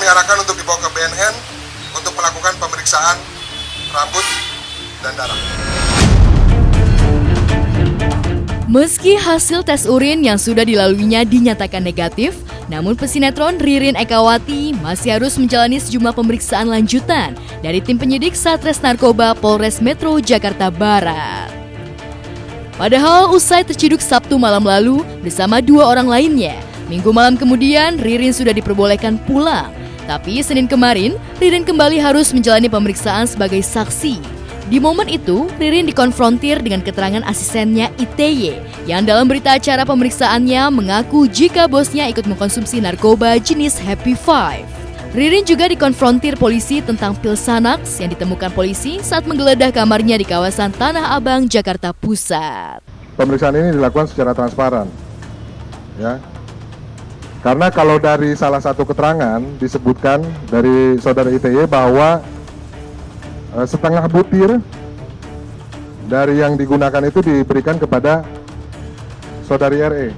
diarahkan untuk dibawa ke BNN untuk melakukan pemeriksaan rambut dan darah. Meski hasil tes urin yang sudah dilaluinya dinyatakan negatif, namun pesinetron Ririn Ekawati masih harus menjalani sejumlah pemeriksaan lanjutan dari tim penyidik Satres Narkoba Polres Metro Jakarta Barat. Padahal usai terciduk Sabtu malam lalu bersama 2 orang lainnya, Minggu malam kemudian Ririn sudah diperbolehkan pulang. Tapi Senin kemarin, Ririn kembali harus menjalani pemeriksaan sebagai saksi. Di momen itu, Ririn dikonfrontir dengan keterangan asistennya ITY yang dalam berita acara pemeriksaannya mengaku jika bosnya ikut mengkonsumsi narkoba jenis Happy Five. Ririn juga dikonfrontir polisi tentang pil Xanax yang ditemukan polisi saat menggeledah kamarnya di kawasan Tanah Abang, Jakarta Pusat. Pemeriksaan ini dilakukan secara transparan, ya. Karena kalau dari salah satu keterangan disebutkan dari saudara ITY bahwa setengah butir dari yang digunakan itu diberikan kepada saudari RE.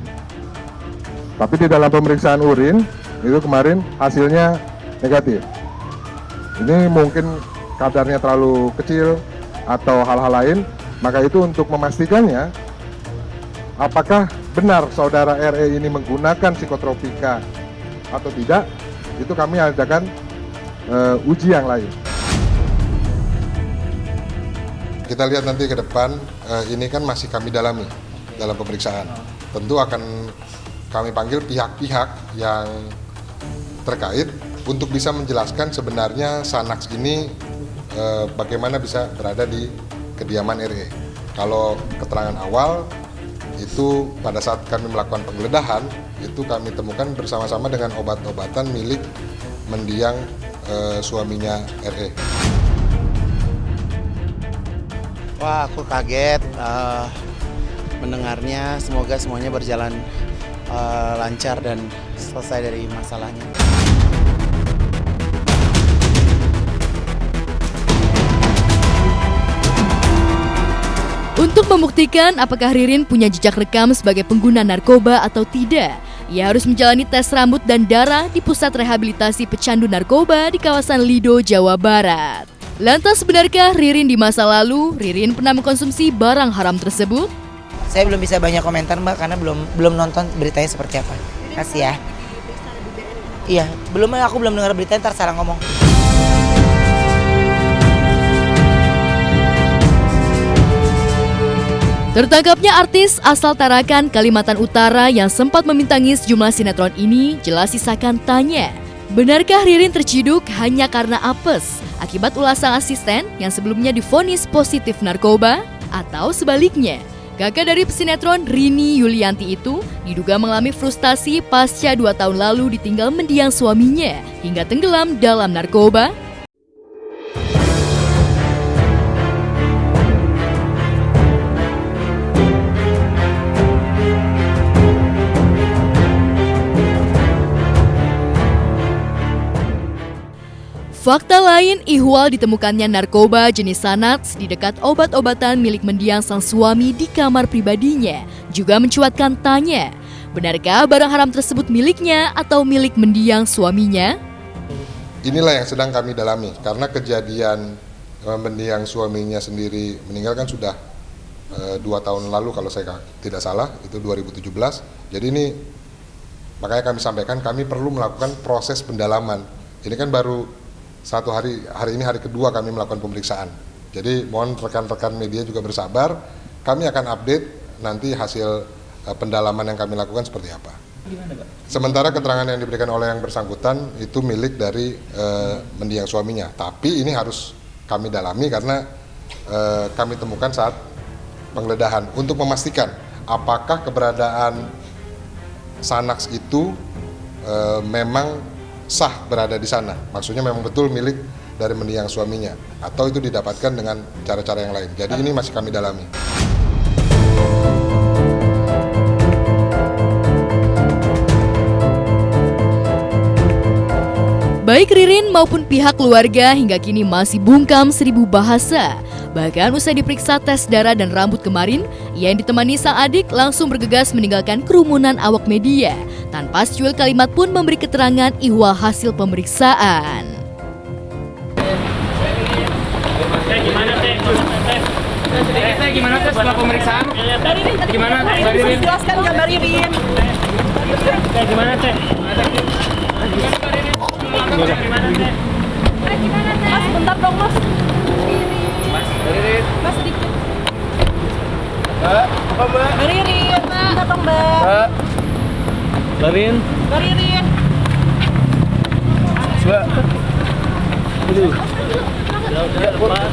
Tapi di dalam pemeriksaan urin itu kemarin hasilnya negatif. Ini mungkin kadarnya terlalu kecil atau hal-hal lain, maka itu untuk memastikannya apakah benar saudara RE ini menggunakan psikotropika atau tidak, itu kami adakan uji yang lain. Kita lihat nanti ke depan, ini kan masih kami dalami dalam pemeriksaan. Tentu akan kami panggil pihak-pihak yang terkait untuk bisa menjelaskan sebenarnya Xanax ini bagaimana bisa berada di kediaman RE. Kalau keterangan awal itu pada saat kami melakukan penggeledahan, itu kami temukan bersama-sama dengan obat-obatan milik mendiang suaminya RE. Wah, aku kaget mendengarnya. Semoga semuanya berjalan lancar dan selesai dari masalahnya. Untuk membuktikan apakah Ririn punya jejak rekam sebagai pengguna narkoba atau tidak, ia harus menjalani tes rambut dan darah di Pusat Rehabilitasi Pecandu Narkoba di kawasan Lido, Jawa Barat. Lantas benarkah Ririn di masa lalu, Ririn pernah mengkonsumsi barang haram tersebut? Saya belum bisa banyak komentar Mbak karena belum nonton beritanya seperti apa. Kasih ya. Iya, aku belum dengar beritanya, ntar salah ngomong. Tertangkapnya artis asal Tarakan, Kalimantan Utara yang sempat membintangi sejumlah sinetron ini jelas sisakan tanya. Benarkah Ririn terciduk hanya karena apes akibat ulah sang asisten yang sebelumnya divonis positif narkoba? Atau sebaliknya, kakak dari pesinetron Rini Yulianti itu diduga mengalami frustasi pasca 2 tahun lalu ditinggal mendiang suaminya hingga tenggelam dalam narkoba? Fakta lain, ihwal ditemukannya narkoba jenis Xanax di dekat obat-obatan milik mendiang sang suami di kamar pribadinya juga mencuatkan tanya, benarkah barang haram tersebut miliknya atau milik mendiang suaminya? Inilah yang sedang kami dalami, karena kejadian mendiang suaminya sendiri meninggal kan sudah 2 tahun lalu kalau saya tidak salah, itu 2017. Jadi ini makanya kami sampaikan kami perlu melakukan proses pendalaman. Ini kan baru hari ini hari kedua kami melakukan pemeriksaan. Jadi mohon rekan-rekan media juga bersabar, kami akan update nanti hasil pendalaman yang kami lakukan seperti apa. Gimana, Pak? Sementara keterangan yang diberikan oleh yang bersangkutan itu milik dari mendiang suaminya. Tapi ini harus kami dalami karena kami temukan saat penggeledahan untuk memastikan apakah keberadaan Xanax itu memang sah berada di sana, maksudnya memang betul milik dari mendiang suaminya, atau itu didapatkan dengan cara-cara yang lain. Jadi ini masih kami dalami. Baik Ririn maupun pihak keluarga hingga kini masih bungkam 1000 bahasa. Bahkan usai diperiksa tes darah dan rambut kemarin, ia yang ditemani sang adik langsung bergegas meninggalkan kerumunan awak media. Tanpa secuil kalimat pun memberi keterangan ihwal hasil pemeriksaan. Gimana tes setelah pemeriksaan? Gimana? Jelaskan gambar Ririn. Gimana teh? Mas, bentar dong mas. Mas sedikit. Mbak, apa mbak? Ririn, bentar dong mbak. Mbak, Larin, Ririn. mbak. Aduh. Udah, lepas.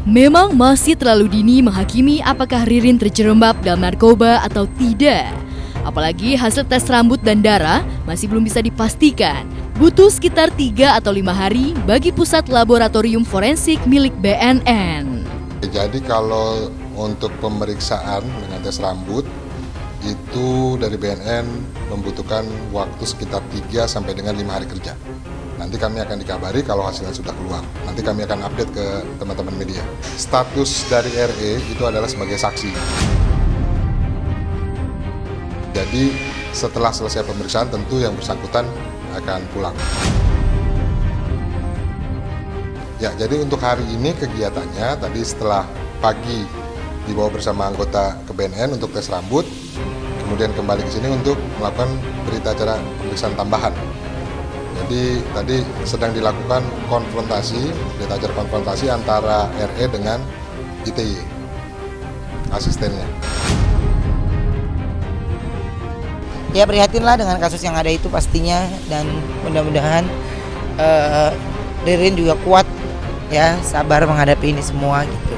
Memang masih terlalu dini menghakimi apakah Ririn terjerembab dalam narkoba atau tidak. Apalagi hasil tes rambut dan darah masih belum bisa dipastikan. Butuh sekitar 3 atau 5 hari bagi pusat laboratorium forensik milik BNN. Jadi kalau untuk pemeriksaan dengan tes rambut itu dari BNN membutuhkan waktu sekitar 3 sampai dengan 5 hari kerja. Nanti kami akan dikabari kalau hasilnya sudah keluar. Nanti kami akan update ke teman-teman media. Status dari RE itu adalah sebagai saksi. Jadi setelah selesai pemeriksaan tentu yang bersangkutan akan pulang. Ya, jadi untuk hari ini kegiatannya tadi setelah pagi dibawa bersama anggota ke BNN untuk tes rambut, kemudian kembali ke sini untuk melakukan berita acara pemeriksaan tambahan. Jadi tadi sedang dilakukan konfrontasi, berita acara konfrontasi antara RE dengan ITY, asistennya. Ya prihatinlah dengan kasus yang ada itu pastinya, dan mudah-mudahan Ririn juga kuat ya, sabar menghadapi ini semua gitu.